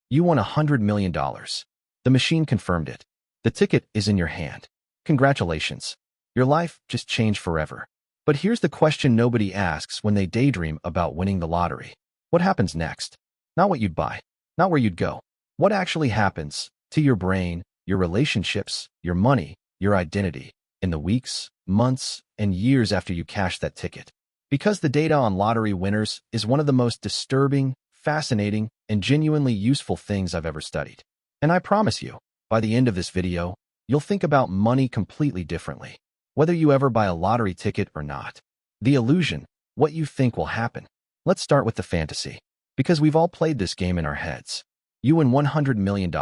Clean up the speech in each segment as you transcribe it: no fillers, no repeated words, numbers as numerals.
You won $100 million. The machine confirmed it. The ticket is in your hand. Congratulations. Your life just changed forever. But here's the question nobody asks when they daydream about winning the lottery. What happens next? Not what you'd buy, not where you'd go. What actually happens to your brain, your relationships, your money, your identity in the weeks, months, and years after you cash that ticket? Because the data on lottery winners is one of the most disturbing, fascinating, and genuinely useful things I've ever studied. And I promise you, by the end of this video, you'll think about money completely differently, whether you ever buy a lottery ticket or not. The illusion, what you think will happen. Let's start with the fantasy, because we've all played this game in our heads. You win $100 million.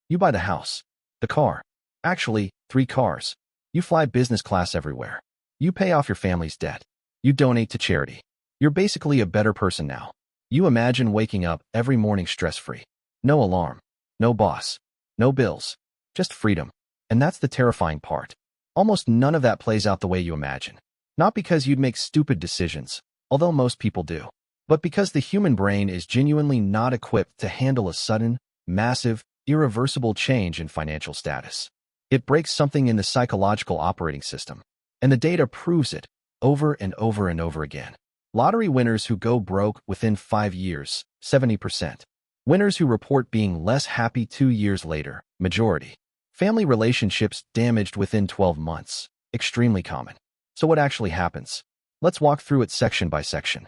You buy the house, the car, actually, 3 cars. You fly business class everywhere. You pay off your family's debt. You donate to charity. You're basically a better person now. You imagine waking up every morning stress-free. No alarm, no boss, no bills, just freedom. And that's the terrifying part. Almost none of that plays out the way you imagine. Not because you'd make stupid decisions, although most people do, but because the human brain is genuinely not equipped to handle a sudden, massive, irreversible change in financial status. It breaks something in the psychological operating system, and the data proves it over and over and over again. Lottery winners who go broke within 5 years, 70%. Winners who report being less happy 2 years later, majority. Family relationships damaged within 12 months, extremely common. So what actually happens? Let's walk through it section by section.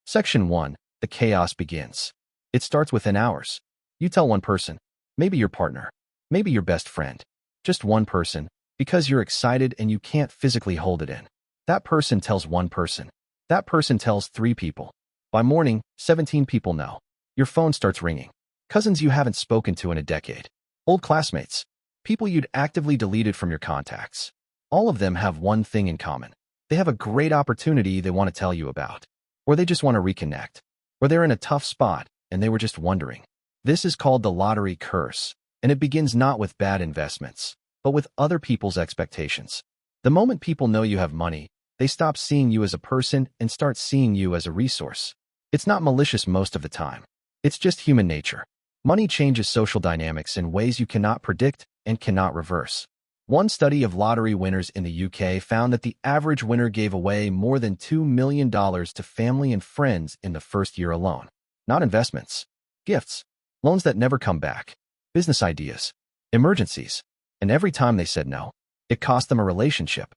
Section 1, the chaos begins. It starts within hours. You tell one person, maybe your partner, maybe your best friend, just one person, because you're excited and you can't physically hold it in. That person tells one person. That person tells 3 people. By morning, 17 people know. Your phone starts ringing. Cousins you haven't spoken to in a decade. Old classmates. People you'd actively deleted from your contacts. All of them have one thing in common. They have a great opportunity they want to tell you about. Or they just want to reconnect. Or they're in a tough spot and they were just wondering. This is called the lottery curse, and it begins not with bad investments, but with other people's expectations. The moment people know you have money, they stop seeing you as a person and start seeing you as a resource. It's not malicious most of the time. It's just human nature. Money changes social dynamics in ways you cannot predict and cannot reverse. One study of lottery winners in the UK found that the average winner gave away more than $2 million to family and friends in the first year alone. Not investments, gifts, loans that never come back, business ideas, emergencies. And every time they said no, it cost them a relationship.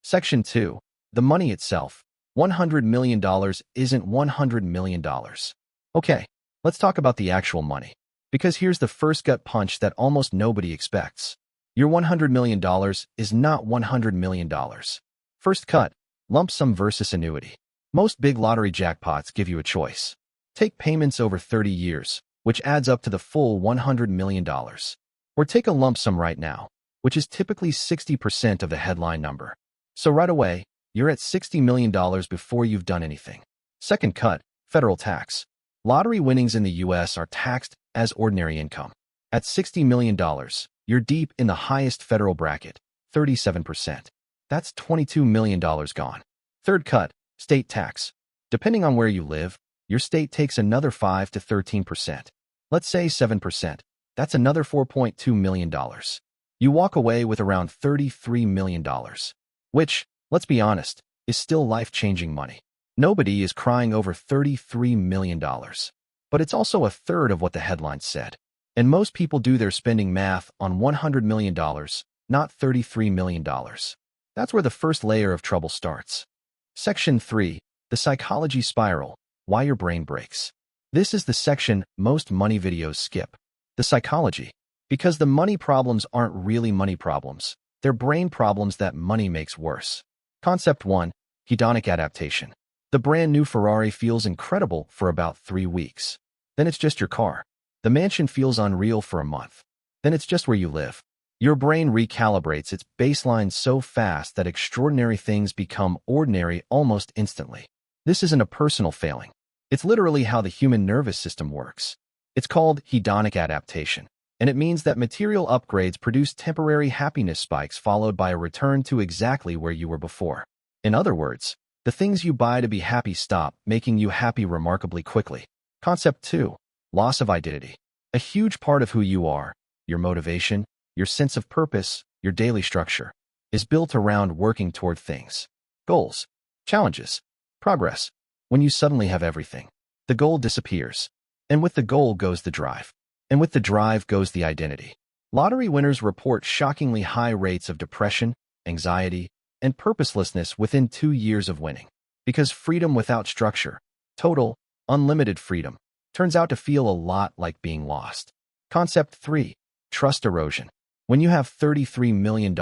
Section 2. The money itself. $100 million isn't $100 million. Okay, let's talk about the actual money. Because here's the first gut punch that almost nobody expects. Your $100 million is not $100 million. First cut, lump sum versus annuity. Most big lottery jackpots give you a choice. Take payments over 30 years, which adds up to the full $100 million. Or take a lump sum right now, which is typically 60% of the headline number. So right away, you're at $60 million before you've done anything. Second cut, federal tax. Lottery winnings in the U.S. are taxed as ordinary income. At $60 million, you're deep in the highest federal bracket, 37%. That's $22 million gone. Third cut, state tax. Depending on where you live, your state takes another 5 to 13%. Let's say 7%. That's another $4.2 million. You walk away with around $33 million, which, let's be honest, is still life-changing money. Nobody is crying over $33 million. But it's also a third of what the headlines said. And most people do their spending math on $100 million, not $33 million. That's where the first layer of trouble starts. Section 3. The psychology spiral. Why your brain breaks. This is the section most money videos skip. The psychology. Because the money problems aren't really money problems. They're brain problems that money makes worse. Concept 1. Hedonic adaptation. The brand new Ferrari feels incredible for about 3 weeks. Then it's just your car. The mansion feels unreal for a month. Then it's just where you live. Your brain recalibrates its baseline so fast that extraordinary things become ordinary almost instantly. This isn't a personal failing. It's literally how the human nervous system works. It's called hedonic adaptation, and it means that material upgrades produce temporary happiness spikes followed by a return to exactly where you were before. In other words, the things you buy to be happy stop making you happy remarkably quickly. Concept 2. Loss of identity. A huge part of who you are, your motivation, your sense of purpose, your daily structure, is built around working toward things. Goals, challenges, progress. When you suddenly have everything, the goal disappears. And with the goal goes the drive. And with the drive goes the identity. Lottery winners report shockingly high rates of depression, anxiety, and purposelessness within 2 years of winning. Because freedom without structure, total, unlimited freedom, turns out to feel a lot like being lost. Concept 3. Trust erosion. When you have $33 million,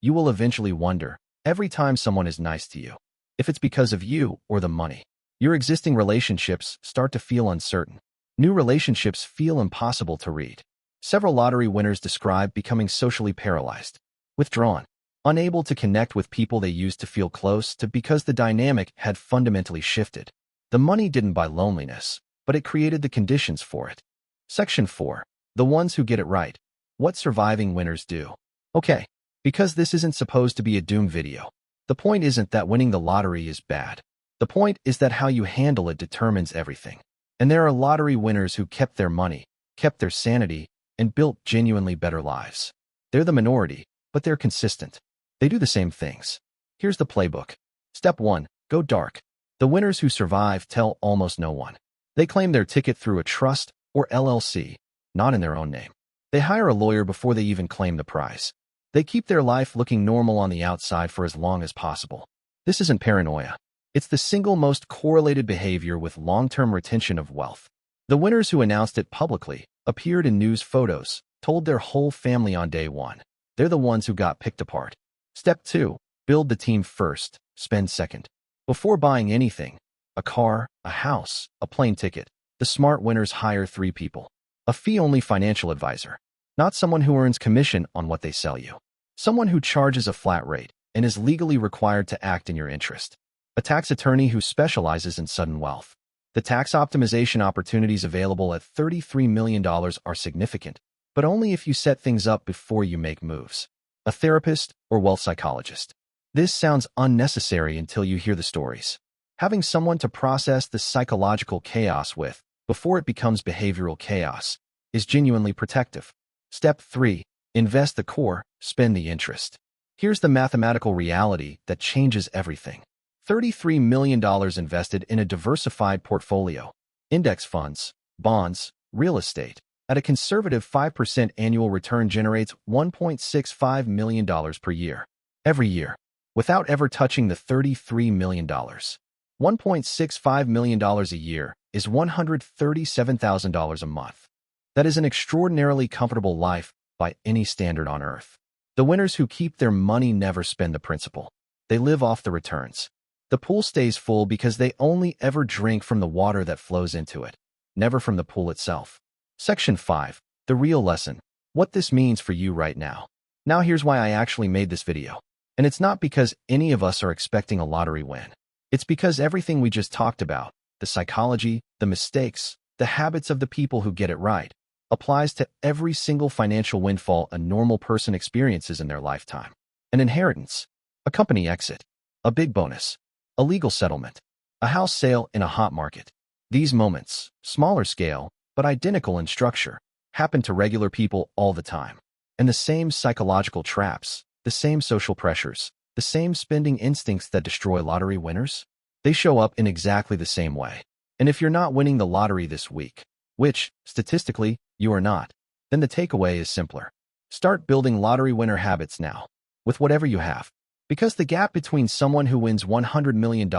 you will eventually wonder, every time someone is nice to you, if it's because of you or the money. Your existing relationships start to feel uncertain. New relationships feel impossible to read. Several lottery winners describe becoming socially paralyzed, withdrawn, unable to connect with people they used to feel close to because the dynamic had fundamentally shifted. The money didn't buy loneliness, but it created the conditions for it. Section 4. The ones who get it right. What surviving winners do. Okay, because this isn't supposed to be a doom video. The point isn't that winning the lottery is bad. The point is that how you handle it determines everything. And there are lottery winners who kept their money, kept their sanity, and built genuinely better lives. They're the minority, but they're consistent. They do the same things. Here's the playbook. Step 1. Go dark. The winners who survive tell almost no one. They claim their ticket through a trust or LLC, not in their own name. They hire a lawyer before they even claim the prize. They keep their life looking normal on the outside for as long as possible. This isn't paranoia. It's the single most correlated behavior with long-term retention of wealth. The winners who announced it publicly, appeared in news photos, told their whole family on day one. They're the ones who got picked apart. Step 2. Build the team first, spend second. Before buying anything, a car, a house, a plane ticket, the smart winners hire 3 people. A fee-only financial advisor. Not someone who earns commission on what they sell you. Someone who charges a flat rate and is legally required to act in your interest. A tax attorney who specializes in sudden wealth. The tax optimization opportunities available at $33 million are significant, but only if you set things up before you make moves. A therapist or wealth psychologist. This sounds unnecessary until you hear the stories. Having someone to process the psychological chaos with, before it becomes behavioral chaos, is genuinely protective. Step 3. Invest the core, spend the interest. Here's the mathematical reality that changes everything. $33 million invested in a diversified portfolio. Index funds, bonds, real estate, at a conservative 5% annual return generates $1.65 million per year. Every year, without ever touching the $33 million. $1.65 million a year is $137,000 a month. That is an extraordinarily comfortable life by any standard on earth. The winners who keep their money never spend the principal. They live off the returns. The pool stays full because they only ever drink from the water that flows into it, never from the pool itself. Section 5. The real lesson. What this means for you right now. Now here's why I actually made this video. And it's not because any of us are expecting a lottery win. It's because everything we just talked about, the psychology, the mistakes, the habits of the people who get it right, applies to every single financial windfall a normal person experiences in their lifetime. An inheritance, a company exit, a big bonus, a legal settlement, a house sale in a hot market. These moments, smaller scale, but identical in structure, happen to regular people all the time. And the same psychological traps, the same social pressures, the same spending instincts that destroy lottery winners, they show up in exactly the same way. And if you're not winning the lottery this week, which, statistically, you are not, then the takeaway is simpler. Start building lottery winner habits now, with whatever you have. Because the gap between someone who wins $100 million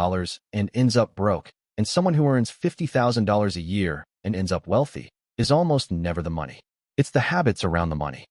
and ends up broke and someone who earns $50,000 a year and ends up wealthy is almost never the money. It's the habits around the money.